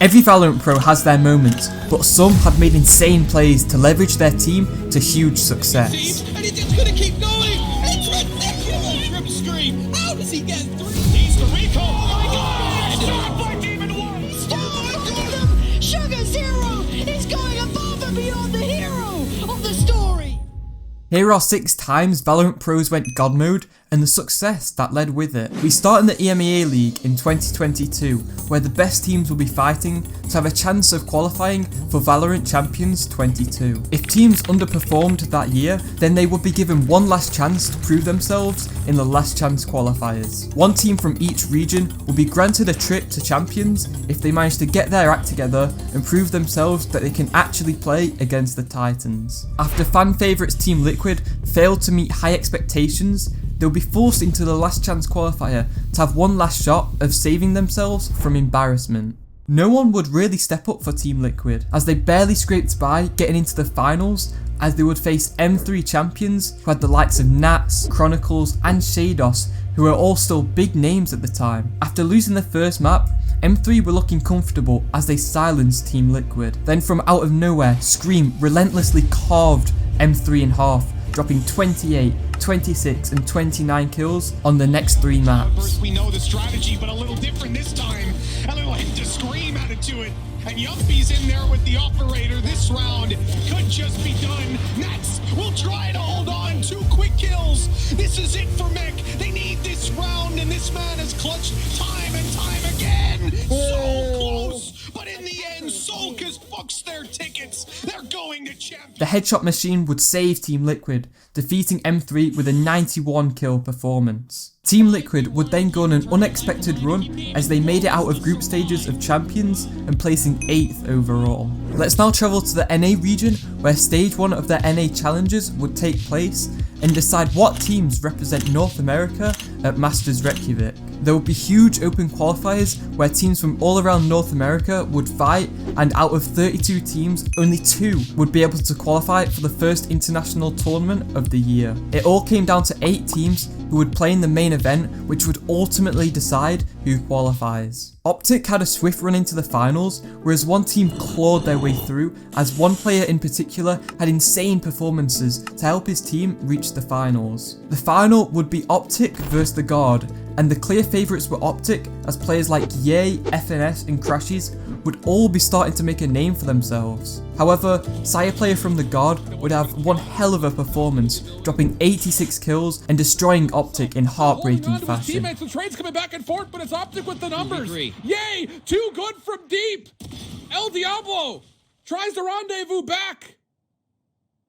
Every Valorant pro has their moments, but some have made insane plays to leverage their team to huge success. And he's just gonna keep going! It's ridiculous! Rip scream! How does he get through? He's the recall! Oh my god! Shot by Demon One! Oh, I got him! Sugar Zero is going above and beyond the hero of the story! Here are 6 times Valorant pros went God mode and the success that led with it. We start in the EMEA League in 2022, where the best teams will be fighting to have a chance of qualifying for Valorant Champions 22. If teams underperformed that year, then they would be given one last chance to prove themselves in the last chance qualifiers. One team from each region will be granted a trip to Champions if they manage to get their act together and prove themselves that they can actually play against the Titans. After fan favourites Team Liquid failed to meet high expectations, they'll be forced into the last chance qualifier to have one last shot of saving themselves from embarrassment. No one would really step up for Team Liquid, as they barely scraped by getting into the finals, as they would face M3 champions who had the likes of Nats, Chronicles and Shados, who were all still big names at the time. After losing the first map, M3 were looking comfortable as they silenced Team Liquid. Then from out of nowhere, Scream relentlessly carved M3 in half, dropping 28, 26 and 29 kills on the next 3 maps. First we know the strategy, but a little different this time. A little hint to Scream added to it. And Yuppie's in there with the operator. This round could just be done. Nats will try to hold on. 2 quick kills. This is it for Mech. They need this round, and this man has clutched time and time again. So close, but in the end, Solkas fucks their tickets. They're going to champion. The headshot machine would save Team Liquid, defeating M3 with a 91 kill performance. Team Liquid would then go on an unexpected run as they made it out of group stages of Champions and placing 8th overall. Let's now travel to the NA region, where stage 1 of their NA challenges would take place and decide what teams represent North America at Masters Reykjavik. There would be huge open qualifiers where teams from all around North America would fight, and out of 32 teams, only 2 would be able to qualify for the first international tournament of the year. It all came down to 8 teams who would play in the main event, which would ultimately decide who qualifies. Optic had a swift run into the finals, whereas one team clawed their way through, as one player in particular had insane performances to help his team reach the finals. The final would be Optic versus the Guard, and the clear favourites were Optic, as players like Ye, FNS and Crashies would all be starting to make a name for themselves. However, Sire player from the Guard would have one hell of a performance, dropping 86 kills and destroying Optic in heartbreaking fashion. Teammates, the trade's coming back and forth, but it's Optic with the numbers. Yay! Too good from deep! El Diablo tries to rendezvous back.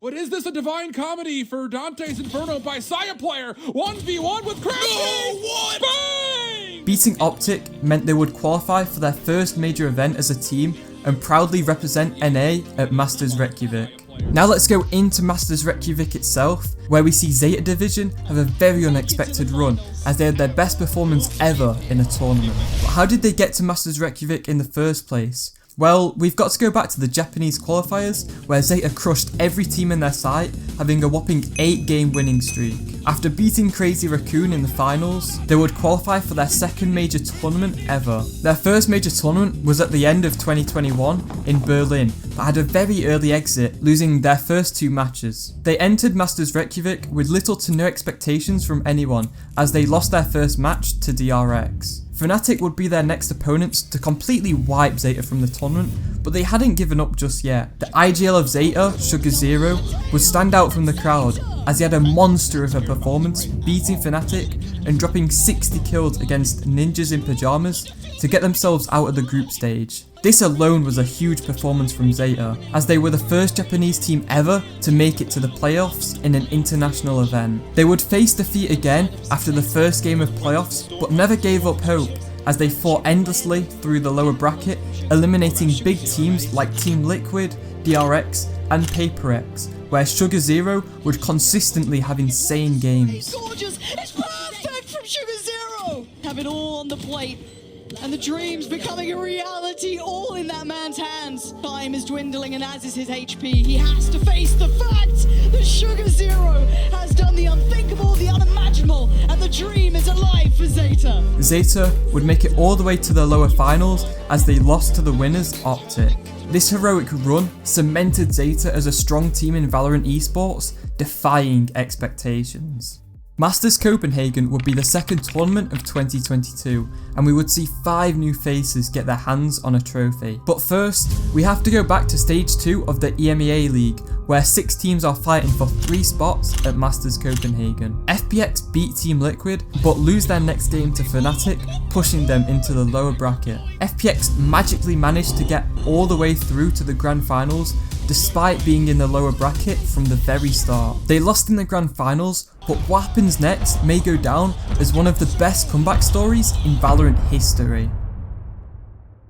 What is this, a divine comedy for Dante's Inferno by Sire player? 1v1 with Crash! No, what? Bang! Beating Optic meant they would qualify for their first major event as a team and proudly represent NA at Masters Reykjavik. Now let's go into Masters Reykjavik itself, where we see Zeta Division have a very unexpected run, as they had their best performance ever in a tournament. But how did they get to Masters Reykjavik in the first place? Well, we've got to go back to the Japanese qualifiers, where Zeta crushed every team in their sight, having a whopping 8-game winning streak. After beating Crazy Raccoon in the finals, they would qualify for their second major tournament ever. Their first major tournament was at the end of 2021 in Berlin, but had a very early exit, losing their first 2 matches. They entered Masters Reykjavik with little to no expectations from anyone, as they lost their first match to DRX. Fnatic would be their next opponents to completely wipe Zeta from the tournament, but they hadn't given up just yet. The IGL of Zeta, Sugar Zero, would stand out from the crowd, as he had a monster of a performance, beating Fnatic and dropping 60 kills against Ninjas in Pyjamas to get themselves out of the group stage. This alone was a huge performance from Zeta, as they were the first Japanese team ever to make it to the playoffs in an international event. They would face defeat again after the first game of playoffs, but never gave up hope, as they fought endlessly through the lower bracket, eliminating big teams like Team Liquid, DRX and PaperX, where Sugar Zero would consistently have insane games. It's gorgeous! It's perfect from Sugar Zero! Have it all on the plate. And the dreams becoming a reality, all in that man's hands. Time time is dwindling, and as is his HP. He has to face the fact that Sugar Zero has done the unthinkable, the unimaginable, and the dream is alive for Zeta. Zeta would make it all the way to the lower finals as they lost to the winners, Optic. This heroic run cemented Zeta as a strong team in Valorant esports, defying expectations. Masters Copenhagen would be the second tournament of 2022, and we would see 5 new faces get their hands on a trophy. But first, we have to go back to stage 2 of the EMEA League, where 6 teams are fighting for 3 spots at Masters Copenhagen. FPX beat Team Liquid, but lose their next game to Fnatic, pushing them into the lower bracket. FPX magically managed to get all the way through to the grand finals, despite being in the lower bracket from the very start. They lost in the grand finals, but what happens next may go down as one of the best comeback stories in Valorant history.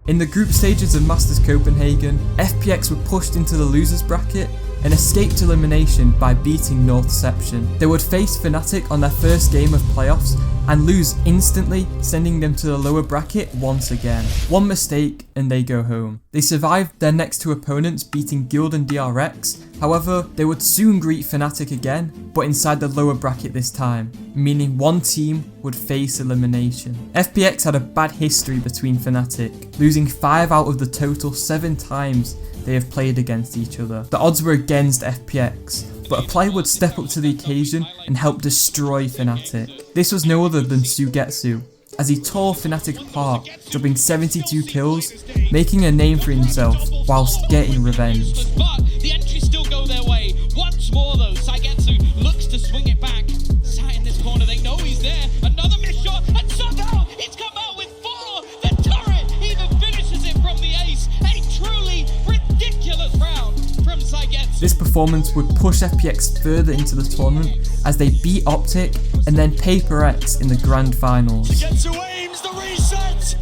In the group stages of Masters Copenhagen, FPX were pushed into the losers bracket and escaped elimination by beating Northception. They would face Fnatic on their first game of playoffs and lose instantly, sending them to the lower bracket once again. One mistake and they go home. They survived their next 2 opponents, beating Guild and DRX. However, they would soon greet Fnatic again, but inside the lower bracket this time, meaning one team would face elimination. FPX had a bad history between Fnatic, losing 5 out of the total 7 times they have played against each other. The odds were against FPX, but a player would step up to the occasion and help destroy Fnatic. This was no other than Sugetsu, as he tore Fnatic apart, dropping 72 kills, making a name for himself whilst getting revenge. But the entries still go their way. Once more though, Sugetsu looks to swing it back. Sat in this corner, they know he's there. Another missed shot, and somehow he's come out with 4. The turret even finishes it from the ace. A truly ridiculous round from Sugetsu. This performance would push FPX further into the tournament as they beat Optic and then Paper X in the grand finals. Sugetsu aims the reset.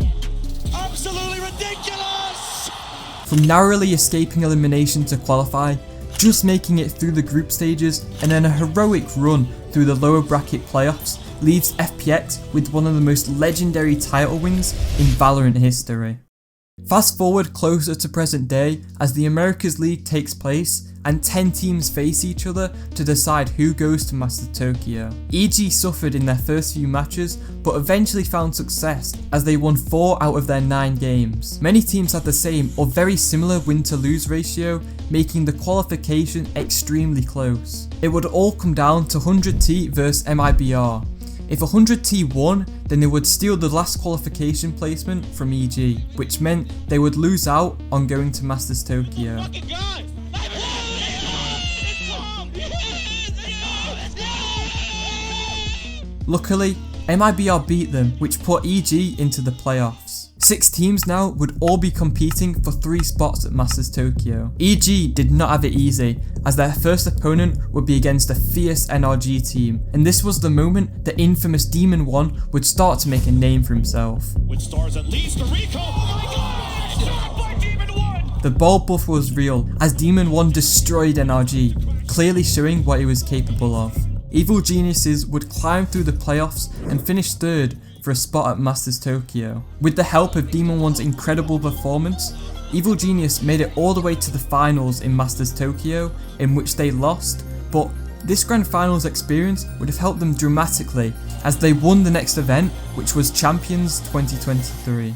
Absolutely ridiculous. From narrowly escaping elimination to qualify, just making it through the group stages, and then a heroic run through the lower bracket playoffs leaves FPX with one of the most legendary title wins in Valorant history. Fast forward closer to present day as the Americas League takes place and 10 teams face each other to decide who goes to Master Tokyo. EG suffered in their first few matches, but eventually found success as they won 4 out of their 9 games. Many teams had the same or very similar win to lose ratio, making the qualification extremely close. It would all come down to 100T versus MIBR. If 100T won, then they would steal the last qualification placement from EG, which meant they would lose out on going to Masters Tokyo. Luckily, MIBR beat them, which put EG into the playoffs. 6 teams now would all be competing for 3 spots at Masters Tokyo. EG did not have it easy, as their first opponent would be against a fierce NRG team, and this was the moment the infamous Demon 1 would start to make a name for himself. With stars at least a recall. Oh my god! Shot by Demon 1! The ball buff was real, as Demon 1 destroyed NRG, clearly showing what he was capable of. Evil Geniuses would climb through the playoffs and finish 3rd for a spot at Masters Tokyo. With the help of Demon 1's incredible performance, Evil Genius made it all the way to the finals in Masters Tokyo, in which they lost, but this grand finals experience would have helped them dramatically as they won the next event, which was Champions 2023.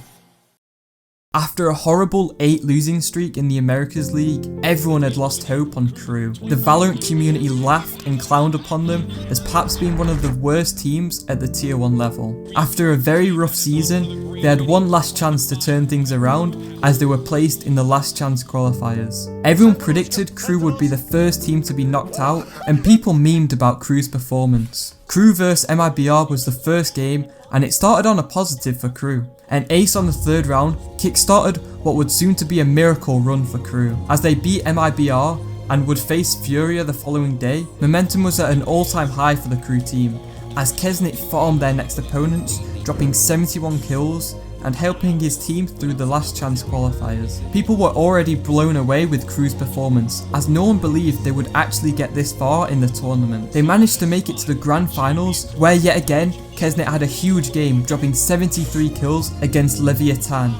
After a horrible 8 losing streak in the Americas League, everyone had lost hope on Crew. The Valorant community laughed and clowned upon them as perhaps being one of the worst teams at the tier 1 level. After a very rough season, they had one last chance to turn things around as they were placed in the last chance qualifiers. Everyone predicted Crew would be the first team to be knocked out, and people memed about Crew's performance. Crew vs MIBR was the first game, and it started on a positive for Crew. An ace on the 3rd round kick-started what would soon to be a miracle run for Crew. As they beat MIBR and would face Furia the following day, momentum was at an all-time high for the Crew team, as Kesnit farmed their next opponents, dropping 71 kills and helping his team through the last chance qualifiers. People were already blown away with Crew's performance, as no one believed they would actually get this far in the tournament. They managed to make it to the grand finals, where yet again, Kesnit had a huge game, dropping 73 kills against Leviathan.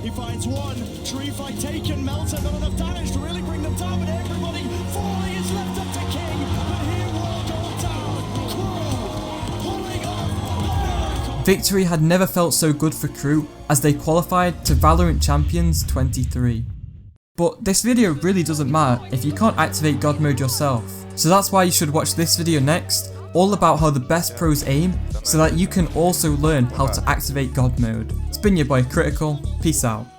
He finds one, tree Fly taken, Melter not enough damage to really bring them down, but everybody falling is left up to King, but he will go down. Crew pulling off the miracle. Victory had never felt so good for Crew as they qualified to Valorant Champions 23. But this video really doesn't matter if you can't activate God mode yourself, so that's why you should watch this video next, all about how the best pros aim, so that you can also learn how to activate God mode. It's been your boy Critical, peace out.